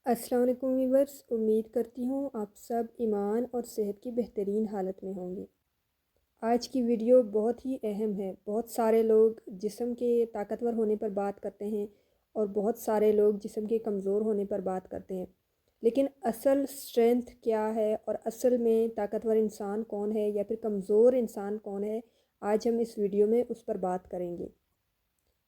السلام علیکم ویورس، امید کرتی ہوں آپ سب ایمان اور صحت کی بہترین حالت میں ہوں گے۔ آج کی ویڈیو بہت ہی اہم ہے۔ بہت سارے لوگ جسم کے طاقتور ہونے پر بات کرتے ہیں اور بہت سارے لوگ جسم کے کمزور ہونے پر بات کرتے ہیں، لیکن اصل اسٹرینتھ کیا ہے اور اصل میں طاقتور انسان کون ہے یا پھر کمزور انسان کون ہے، آج ہم اس ویڈیو میں اس پر بات کریں گے۔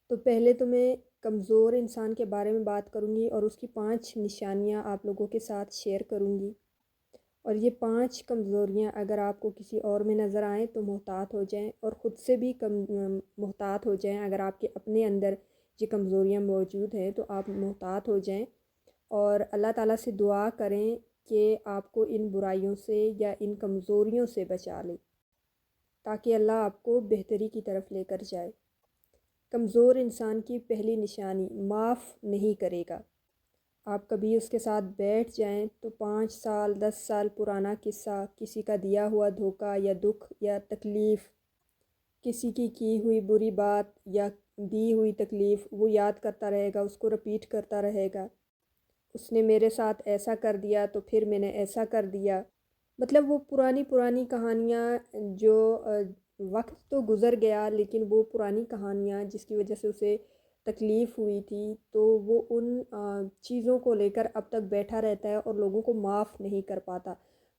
تو پہلے تو میں کمزور انسان کے بارے میں بات کروں گی اور اس کی 5 نشانیاں آپ لوگوں کے ساتھ شیئر کروں گی، اور یہ 5 کمزوریاں اگر آپ کو کسی اور میں نظر آئیں تو محتاط ہو جائیں، اور خود سے بھی محتاط ہو جائیں۔ اگر آپ کے اپنے اندر یہ کمزوریاں موجود ہیں تو آپ محتاط ہو جائیں اور اللہ تعالیٰ سے دعا کریں کہ آپ کو ان برائیوں سے یا ان کمزوریوں سے بچا لے، تاکہ اللہ آپ کو بہتری کی طرف لے کر جائے۔ کمزور انسان کی پہلی نشانی معاف نہیں کرے گا۔ آپ کبھی اس کے ساتھ بیٹھ جائیں تو 5 سال 10 سال پرانا قصہ، کسی کا دیا ہوا دھوکہ یا دکھ یا تکلیف، کسی کی ہوئی بری بات یا دی ہوئی تکلیف وہ یاد کرتا رہے گا، اس کو رپیٹ کرتا رہے گا۔ اس نے میرے ساتھ ایسا کر دیا تو پھر میں نے ایسا کر دیا۔ مطلب وہ پرانی کہانیاں جو وقت تو گزر گیا، لیکن وہ پرانی کہانیاں جس کی وجہ سے اسے تکلیف ہوئی تھی، تو وہ ان چیزوں کو لے کر اب تک بیٹھا رہتا ہے اور لوگوں کو معاف نہیں کر پاتا۔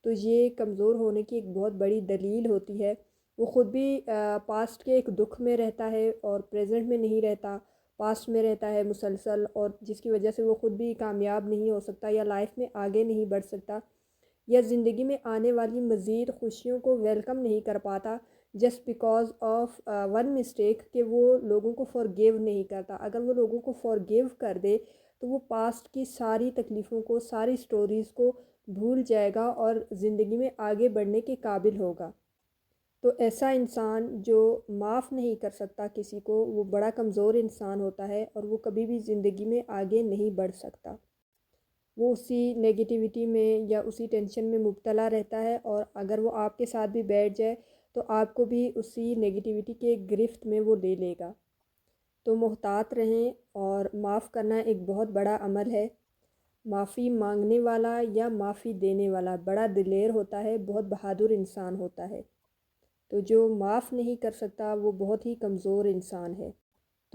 تو یہ کمزور ہونے کی ایک بہت بڑی دلیل ہوتی ہے۔ وہ خود بھی پاسٹ کے ایک دکھ میں رہتا ہے اور پریزنٹ میں نہیں رہتا، پاسٹ میں رہتا ہے مسلسل، اور جس کی وجہ سے وہ خود بھی کامیاب نہیں ہو سکتا یا لائف میں آگے نہیں بڑھ سکتا، یا زندگی میں آنے والی مزید خوشیوں کو ویلکم نہیں کر پاتا، just because of one mistake, کہ وہ لوگوں کو فارگیو نہیں کرتا۔ اگر وہ لوگوں کو فارگیو کر دے تو وہ پاسٹ کی ساری تکلیفوں کو، ساری سٹوریز کو بھول جائے گا اور زندگی میں آگے بڑھنے کے قابل ہوگا۔ تو ایسا انسان جو معاف نہیں کر سکتا کسی کو، وہ بڑا کمزور انسان ہوتا ہے اور وہ کبھی بھی زندگی میں آگے نہیں بڑھ سکتا۔ وہ اسی نیگیٹیوٹی میں یا اسی ٹینشن میں مبتلا رہتا ہے، اور اگر وہ آپ کے ساتھ بھی بیٹھ جائے تو آپ کو بھی اسی نیگیٹیوٹی کے گرفت میں وہ لے لے گا۔ تو محتاط رہیں، اور معاف کرنا ایک بہت بڑا عمل ہے۔ معافی مانگنے والا یا معافی دینے والا بڑا دلیر ہوتا ہے، بہت بہادر انسان ہوتا ہے۔ تو جو معاف نہیں کر سکتا وہ بہت ہی کمزور انسان ہے۔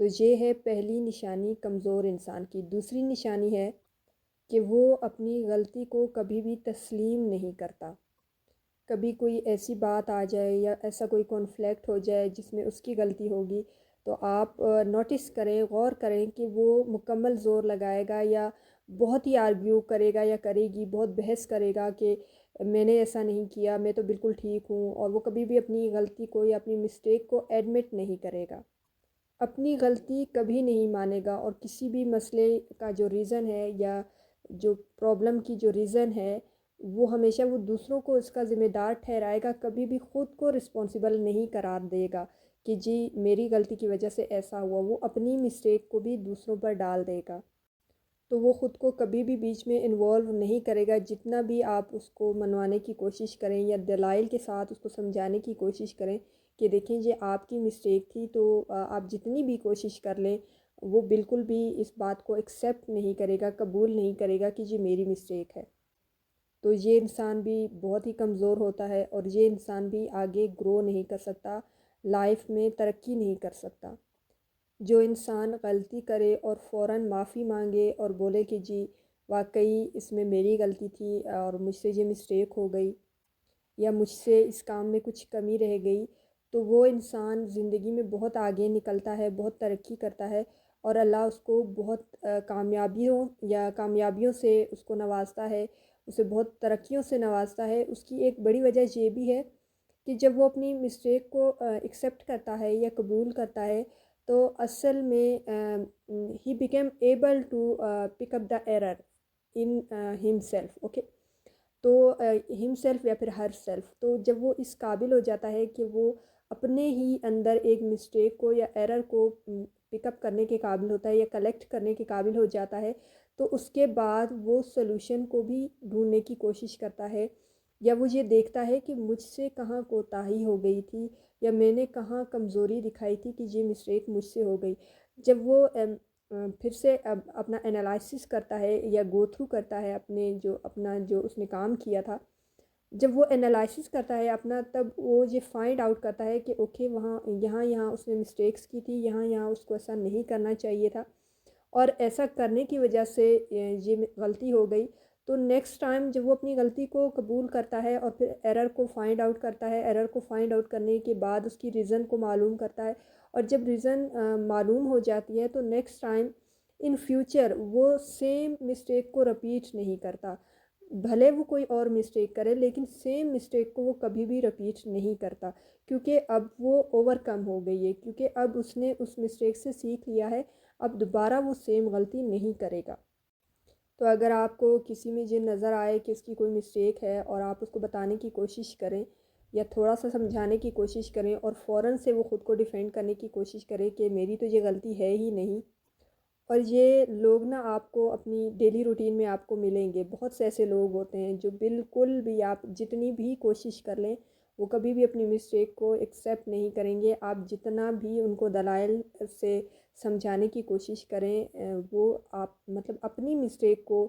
تو یہ ہے پہلی نشانی کمزور انسان کی۔ دوسری نشانی ہے کہ وہ اپنی غلطی کو کبھی بھی تسلیم نہیں کرتا۔ کبھی کوئی ایسی بات آ جائے یا ایسا کوئی کانفلکٹ ہو جائے جس میں اس کی غلطی ہوگی، تو آپ نوٹس کریں، غور کریں کہ وہ مکمل زور لگائے گا یا بہت ہی آرگیو کرے گا یا کرے گی، بہت بحث کرے گا کہ میں نے ایسا نہیں کیا، میں تو بالکل ٹھیک ہوں، اور وہ کبھی بھی اپنی غلطی کو یا اپنی مسٹیک کو ایڈمٹ نہیں کرے گا، اپنی غلطی کبھی نہیں مانے گا، اور کسی بھی مسئلے کا جو ریزن ہے یا جو پرابلم کی جو ریزن ہے، وہ ہمیشہ وہ دوسروں کو اس کا ذمہ دار ٹھہرائے گا، کبھی بھی خود کو رسپانسیبل نہیں قرار دے گا کہ جی میری غلطی کی وجہ سے ایسا ہوا۔ وہ اپنی مسٹیک کو بھی دوسروں پر ڈال دے گا، تو وہ خود کو کبھی بھی بیچ میں انوالو نہیں کرے گا۔ جتنا بھی آپ اس کو منوانے کی کوشش کریں یا دلائل کے ساتھ اس کو سمجھانے کی کوشش کریں کہ دیکھیں یہ آپ کی مسٹیک تھی، تو آپ جتنی بھی کوشش کر لیں وہ بالکل بھی اس بات کو ایکسیپٹ نہیں کرے گا، قبول نہیں کرے گا کہ یہ میری مسٹیک ہے۔ تو یہ انسان بھی بہت ہی کمزور ہوتا ہے، اور یہ انسان بھی آگے گرو نہیں کر سکتا، لائف میں ترقی نہیں کر سکتا۔ جو انسان غلطی کرے اور فوراً معافی مانگے اور بولے کہ جی واقعی اس میں میری غلطی تھی اور مجھ سے یہ مسٹیک ہو گئی، یا مجھ سے اس کام میں کچھ کمی رہ گئی، تو وہ انسان زندگی میں بہت آگے نکلتا ہے، بہت ترقی کرتا ہے، اور اللہ اس کو بہت کامیابیوں سے اس کو نوازتا ہے، اسے بہت ترقیوں سے نوازتا ہے۔ اس کی ایک بڑی وجہ یہ بھی ہے کہ جب وہ اپنی مسٹیک کو ایکسیپٹ کرتا ہے یا قبول کرتا ہے، تو اصل میں ہی became able to pick up the error in himself, okay, تو ہم سیلف یا پھر ہر سیلف، تو جب وہ اس قابل ہو جاتا ہے کہ وہ اپنے ہی اندر ایک مسٹیک کو یا ایرر کو پک اپ کرنے کے قابل ہوتا ہے یا کلیکٹ کرنے کے قابل ہو جاتا ہے، تو اس کے بعد وہ سلوشن کو بھی ڈھونڈنے کی کوشش کرتا ہے، یا وہ یہ دیکھتا ہے کہ مجھ سے کہاں کوتاہی ہو گئی تھی یا میں نے کہاں کمزوری دکھائی تھی کہ یہ مسٹیک مجھ سے ہو گئی۔ جب وہ پھر سے اب اپنا انالائسس کرتا ہے یا گو تھرو کرتا ہے اپنا جو اس نے کام کیا تھا، جب وہ انالائسس کرتا ہے اپنا، تب وہ یہ فائنڈ آؤٹ کرتا ہے کہ اوکے وہاں یہاں اس نے مسٹیکس کی تھی، یہاں اس کو ایسا نہیں کرنا چاہیے تھا، اور ایسا کرنے کی وجہ سے یہ غلطی ہو گئی۔ تو نیکسٹ ٹائم جب وہ اپنی غلطی کو قبول کرتا ہے اور پھر ایرر کو فائنڈ آؤٹ کرتا ہے، ایرر کو فائنڈ آؤٹ کرنے کے بعد اس کی ریزن کو معلوم کرتا ہے، اور جب ریزن معلوم ہو جاتی ہے تو نیکسٹ ٹائم ان فیوچر وہ سیم مسٹیک کو رپیٹ نہیں کرتا۔ بھلے وہ کوئی اور مسٹیک کرے لیکن سیم مسٹیک کو وہ کبھی بھی رپیٹ نہیں کرتا، کیونکہ اب وہ اوور کم ہو گئی ہے، کیونکہ اب اس نے اس مسٹیک سے سیکھ لیا ہے، اب دوبارہ وہ سیم غلطی نہیں کرے گا۔ تو اگر آپ کو کسی میں یہ نظر آئے کہ اس کی کوئی مسٹیک ہے اور آپ اس کو بتانے کی کوشش کریں یا تھوڑا سا سمجھانے کی کوشش کریں اور فوراً سے وہ خود کو ڈیفینڈ کرنے کی کوشش کریں کہ میری تو یہ غلطی ہے ہی نہیں، اور یہ لوگ نا آپ کو اپنی ڈیلی روٹین میں آپ کو ملیں گے، بہت سے ایسے لوگ ہوتے ہیں جو بالکل بھی آپ جتنی بھی کوشش کر لیں وہ کبھی بھی اپنی مسٹیک کو ایکسیپٹ نہیں کریں گے، آپ جتنا بھی ان کو دلائل سے سمجھانے کی کوشش کریں وہ آپ مطلب اپنی مسٹیک کو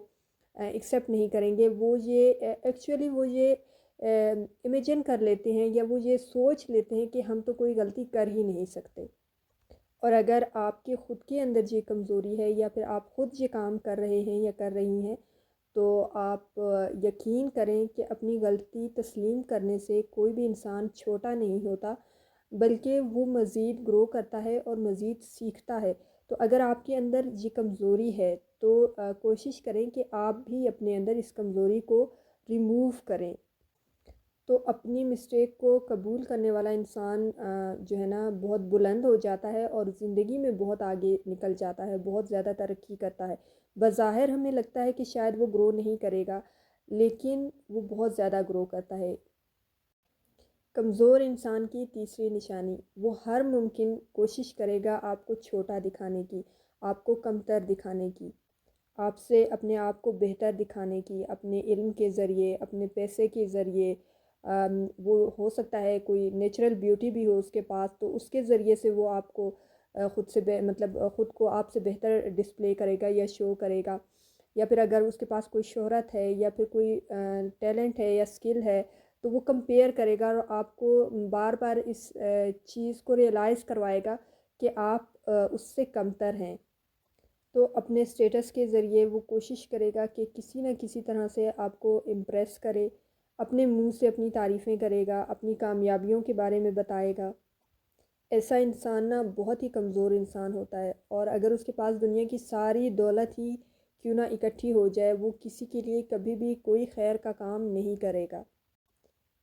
ایکسیپٹ نہیں کریں گے۔ وہ یہ ایکچولی وہ یہ امیجن کر لیتے ہیں یا وہ یہ سوچ لیتے ہیں کہ ہم تو کوئی غلطی کر ہی نہیں سکتے، اور اگر آپ کے خود کے اندر یہ کمزوری ہے یا پھر آپ خود یہ کام کر رہے ہیں یا کر رہی ہیں، تو آپ یقین کریں کہ اپنی غلطی تسلیم کرنے سے کوئی بھی انسان چھوٹا نہیں ہوتا، بلکہ وہ مزید گرو کرتا ہے اور مزید سیکھتا ہے۔ تو اگر آپ کے اندر یہ کمزوری ہے تو کوشش کریں کہ آپ بھی اپنے اندر اس کمزوری کو ریموو کریں۔ تو اپنی مسٹیک کو قبول کرنے والا انسان جو ہے نا بہت بلند ہو جاتا ہے اور زندگی میں بہت آگے نکل جاتا ہے، بہت زیادہ ترقی کرتا ہے۔ بظاہر ہمیں لگتا ہے کہ شاید وہ گرو نہیں کرے گا، لیکن وہ بہت زیادہ گرو کرتا ہے۔ کمزور انسان کی تیسری نشانی، وہ ہر ممکن کوشش کرے گا آپ کو چھوٹا دکھانے کی، آپ کو کمتر دکھانے کی، آپ سے اپنے آپ کو بہتر دکھانے کی، اپنے علم کے ذریعے، اپنے پیسے کے ذریعے، وہ ہو سکتا ہے کوئی نیچرل بیوٹی بھی ہو اس کے پاس تو اس کے ذریعے سے وہ آپ کو خود سے مطلب خود کو آپ سے بہتر ڈسپلے کرے گا یا شو کرے گا، یا پھر اگر اس کے پاس کوئی شہرت ہے یا پھر کوئی ٹیلنٹ ہے یا اسکل ہے تو وہ کمپیئر کرے گا اور آپ کو بار بار اس چیز کو ریئلائز کروائے گا کہ آپ اس سے کمتر ہیں۔ تو اپنے اسٹیٹس کے ذریعے وہ کوشش کرے گا کہ کسی نہ کسی طرح سے آپ کو امپریس کرے، اپنے منہ سے اپنی تعریفیں کرے گا، اپنی کامیابیوں کے بارے میں بتائے گا۔ ایسا انسان نا بہت ہی کمزور انسان ہوتا ہے، اور اگر اس کے پاس دنیا کی ساری دولت ہی کیوں نہ اکٹھی ہو جائے وہ کسی کے لیے کبھی بھی کوئی خیر کا کام نہیں کرے گا،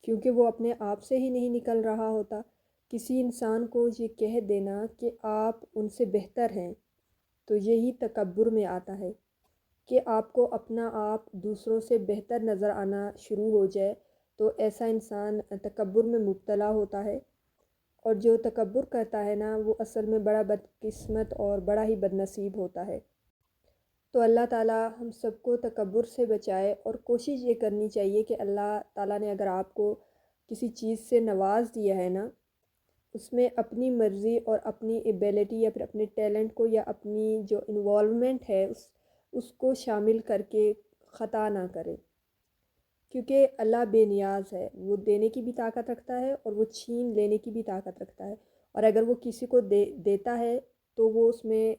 کیونکہ وہ اپنے آپ سے ہی نہیں نکل رہا ہوتا۔ کسی انسان کو یہ کہہ دینا کہ آپ ان سے بہتر ہیں تو یہی تکبر میں آتا ہے، کہ آپ کو اپنا آپ دوسروں سے بہتر نظر آنا شروع ہو جائے تو ایسا انسان تکبر میں مبتلا ہوتا ہے، اور جو تکبر کرتا ہے نا وہ اصل میں بڑا بدقسمت اور بڑا ہی بد نصیب ہوتا ہے۔ تو اللہ تعالیٰ ہم سب کو تکبر سے بچائے، اور کوشش یہ کرنی چاہیے کہ اللہ تعالیٰ نے اگر آپ کو کسی چیز سے نواز دیا ہے نا، اس میں اپنی مرضی اور اپنی ایبیلٹی یا پھر اپنے ٹیلنٹ کو یا اپنی جو انوالومنٹ ہے اس کو شامل کر کے خطا نہ کرے، کیونکہ اللہ بے نیاز ہے، وہ دینے کی بھی طاقت رکھتا ہے اور وہ چھین لینے کی بھی طاقت رکھتا ہے، اور اگر وہ کسی کو دیتا ہے تو وہ اس میں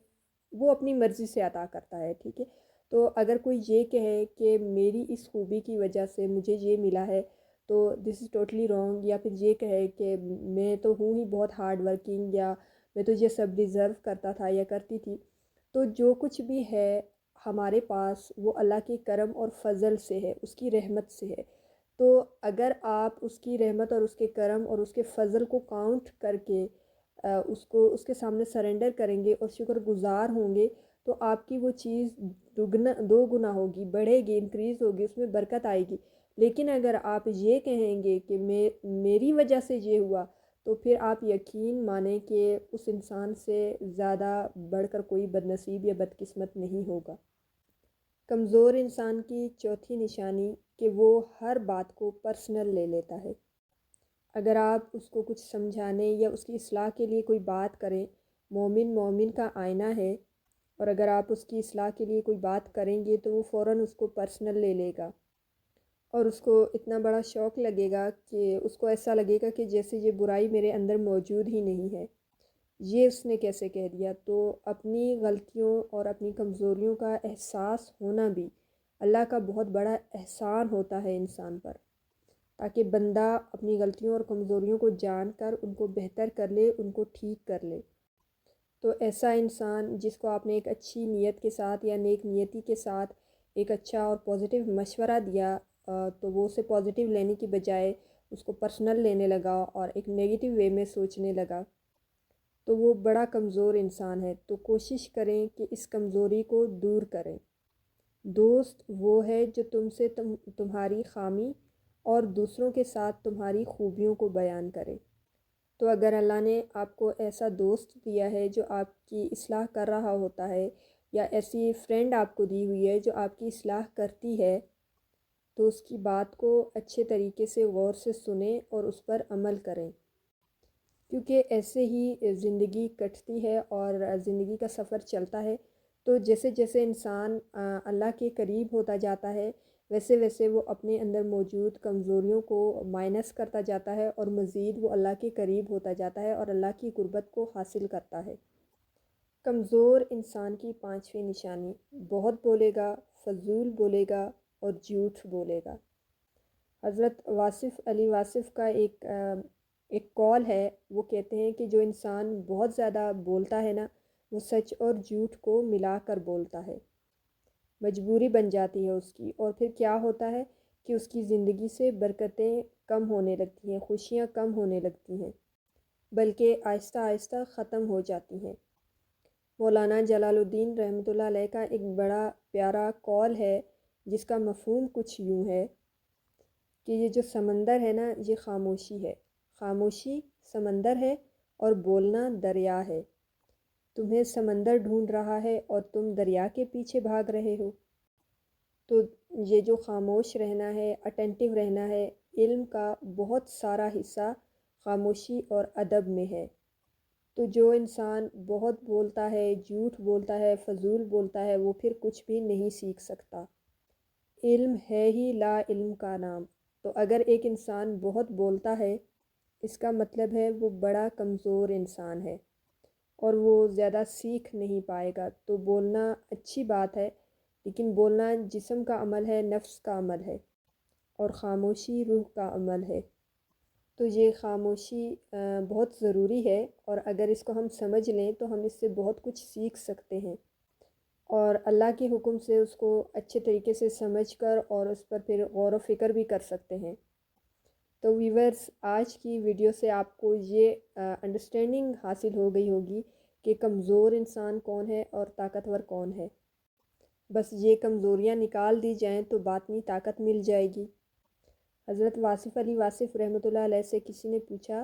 وہ اپنی مرضی سے عطا کرتا ہے، ٹھیک ہے۔ تو اگر کوئی یہ کہے کہ میری اس خوبی کی وجہ سے مجھے یہ ملا ہے تو دس از ٹوٹلی رانگ، یا پھر یہ کہے کہ میں تو ہوں ہی بہت ہارڈ ورکنگ، یا میں تو یہ سب ڈیزرو کرتا تھا یا کرتی تھی، تو جو کچھ بھی ہے ہمارے پاس وہ اللہ کے کرم اور فضل سے ہے، اس کی رحمت سے ہے۔ تو اگر آپ اس کی رحمت اور اس کے کرم اور اس کے فضل کو کاؤنٹ کر کے اس کے سامنے سرنڈر کریں گے اور شکر گزار ہوں گے تو آپ کی وہ چیز دو گنا ہوگی، بڑھے گی، انکریز ہوگی، اس میں برکت آئے گی۔ لیکن اگر آپ یہ کہیں گے کہ میری وجہ سے یہ ہوا، تو پھر آپ یقین مانیں کہ اس انسان سے زیادہ بڑھ کر کوئی بد نصیب یا بدقسمت نہیں ہوگا۔ کمزور انسان کی چوتھی نشانی کہ وہ ہر بات کو پرسنل لے لیتا ہے۔ اگر آپ اس کو کچھ سمجھانے یا اس کی اصلاح کے لیے کوئی بات کریں، مومن مومن کا آئینہ ہے، اور اگر آپ اس کی اصلاح کے لیے کوئی بات کریں گے تو وہ فوراً اس کو پرسنل لے لے گا، اور اس کو اتنا بڑا شوق لگے گا کہ اس کو ایسا لگے گا کہ جیسے یہ برائی میرے اندر موجود ہی نہیں ہے، یہ اس نے کیسے کہہ دیا۔ تو اپنی غلطیوں اور اپنی کمزوریوں کا احساس ہونا بھی اللہ کا بہت بڑا احسان ہوتا ہے انسان پر، تاکہ بندہ اپنی غلطیوں اور کمزوریوں کو جان کر ان کو بہتر کر لے، ان کو ٹھیک کر لے۔ تو ایسا انسان جس کو آپ نے ایک اچھی نیت کے ساتھ یا نیک نیتی کے ساتھ ایک اچھا اور پازیٹیو مشورہ دیا، تو وہ اسے پازیٹیو لینے کی بجائے اس کو پرسنل لینے لگا اور ایک نیگیٹو وے میں سوچنے لگا، تو وہ بڑا کمزور انسان ہے۔ تو کوشش کریں کہ اس کمزوری کو دور کریں۔ دوست وہ ہے جو تم سے تمہاری خامی اور دوسروں کے ساتھ تمہاری خوبیوں کو بیان کرے۔ تو اگر اللہ نے آپ کو ایسا دوست دیا ہے جو آپ کی اصلاح کر رہا ہوتا ہے، یا ایسی فرینڈ آپ کو دی ہوئی ہے جو آپ کی اصلاح کرتی ہے، تو اس کی بات کو اچھے طریقے سے غور سے سنیں اور اس پر عمل کریں، کیونکہ ایسے ہی زندگی کٹتی ہے اور زندگی کا سفر چلتا ہے۔ تو جیسے جیسے انسان اللہ کے قریب ہوتا جاتا ہے، ویسے ویسے وہ اپنے اندر موجود کمزوریوں کو مائنس کرتا جاتا ہے، اور مزید وہ اللہ کے قریب ہوتا جاتا ہے اور اللہ کی قربت کو حاصل کرتا ہے۔ کمزور انسان کی 5ویں نشانی: بہت بولے گا، فضول بولے گا اور جھوٹ بولے گا۔ حضرت واصف علی واصف کا ایک قول ہے، وہ کہتے ہیں کہ جو انسان بہت زیادہ بولتا ہے نا، وہ سچ اور جھوٹ کو ملا کر بولتا ہے، مجبوری بن جاتی ہے اس کی، اور پھر کیا ہوتا ہے کہ اس کی زندگی سے برکتیں کم ہونے لگتی ہیں، خوشیاں کم ہونے لگتی ہیں، بلکہ آہستہ آہستہ ختم ہو جاتی ہیں۔ مولانا جلال الدین رحمۃ اللہ علیہ کا ایک بڑا پیارا قول ہے، جس کا مفہوم کچھ یوں ہے کہ یہ جو سمندر ہے نا، یہ خاموشی ہے، خاموشی سمندر ہے اور بولنا دریا ہے۔ تمہیں سمندر ڈھونڈ رہا ہے اور تم دریا کے پیچھے بھاگ رہے ہو۔ تو یہ جو خاموش رہنا ہے، اٹینٹیو رہنا ہے، علم کا بہت سارا حصہ خاموشی اور ادب میں ہے۔ تو جو انسان بہت بولتا ہے، جھوٹ بولتا ہے، فضول بولتا ہے، وہ پھر کچھ بھی نہیں سیکھ سکتا۔ علم ہے ہی لا علم کا نام۔ تو اگر ایک انسان بہت بولتا ہے، اس کا مطلب ہے وہ بڑا کمزور انسان ہے اور وہ زیادہ سیکھ نہیں پائے گا۔ تو بولنا اچھی بات ہے، لیکن بولنا جسم کا عمل ہے، نفس کا عمل ہے، اور خاموشی روح کا عمل ہے۔ تو یہ خاموشی بہت ضروری ہے، اور اگر اس کو ہم سمجھ لیں تو ہم اس سے بہت کچھ سیکھ سکتے ہیں، اور اللہ کے حکم سے اس کو اچھے طریقے سے سمجھ کر اور اس پر پھر غور و فکر بھی کر سکتے ہیں۔ تو ویورز، آج کی ویڈیو سے آپ کو یہ انڈرسٹینڈنگ حاصل ہو گئی ہوگی کہ کمزور انسان کون ہے اور طاقتور کون ہے۔ بس یہ کمزوریاں نکال دی جائیں تو باطنی طاقت مل جائے گی۔ حضرت واصف علی واصف رحمۃ اللہ علیہ سے کسی نے پوچھا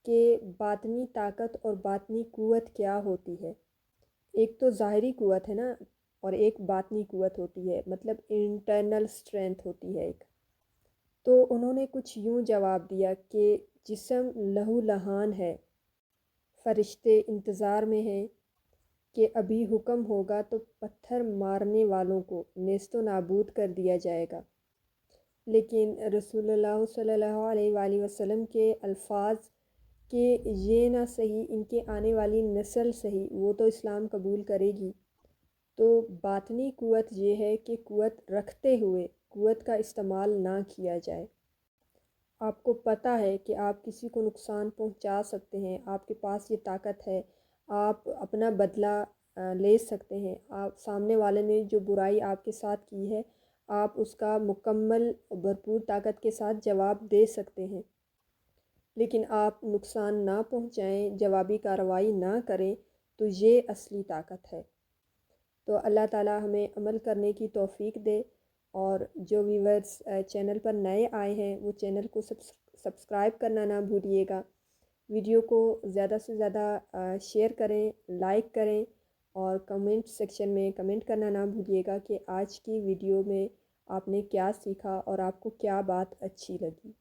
کہ باطنی طاقت اور باطنی قوت کیا ہوتی ہے؟ ایک تو ظاہری قوت ہے نا، اور ایک باطنی قوت ہوتی ہے، مطلب انٹرنل اسٹرینتھ ہوتی ہے ایک۔ تو انہوں نے کچھ یوں جواب دیا کہ جسم لہو لہان ہے، فرشتے انتظار میں ہیں کہ ابھی حکم ہوگا تو پتھر مارنے والوں کو نیست و نابود کر دیا جائے گا، لیکن رسول اللہ صلی اللہ علیہ وآلہ وسلم کے الفاظ کہ یہ نہ صحیح ان کے آنے والی نسل صحیح، وہ تو اسلام قبول کرے گی۔ تو باطنی قوت یہ ہے کہ قوت رکھتے ہوئے قوت کا استعمال نہ کیا جائے۔ آپ کو پتہ ہے کہ آپ کسی کو نقصان پہنچا سکتے ہیں، آپ کے پاس یہ طاقت ہے، آپ اپنا بدلہ لے سکتے ہیں، آپ سامنے والے نے جو برائی آپ کے ساتھ کی ہے، آپ اس کا مکمل بھرپور طاقت کے ساتھ جواب دے سکتے ہیں، لیکن آپ نقصان نہ پہنچائیں، جوابی کارروائی نہ کریں، تو یہ اصلی طاقت ہے۔ تو اللہ تعالی ہمیں عمل کرنے کی توفیق دے، اور جو ویورز چینل پر نئے آئے ہیں وہ چینل کو سبسکرائب کرنا نہ بھولیے گا، ویڈیو کو زیادہ سے زیادہ شیئر کریں، لائک کریں، اور کمنٹ سیکشن میں کمنٹ کرنا نہ بھولیے گا کہ آج کی ویڈیو میں آپ نے کیا سیکھا اور آپ کو کیا بات اچھی لگی۔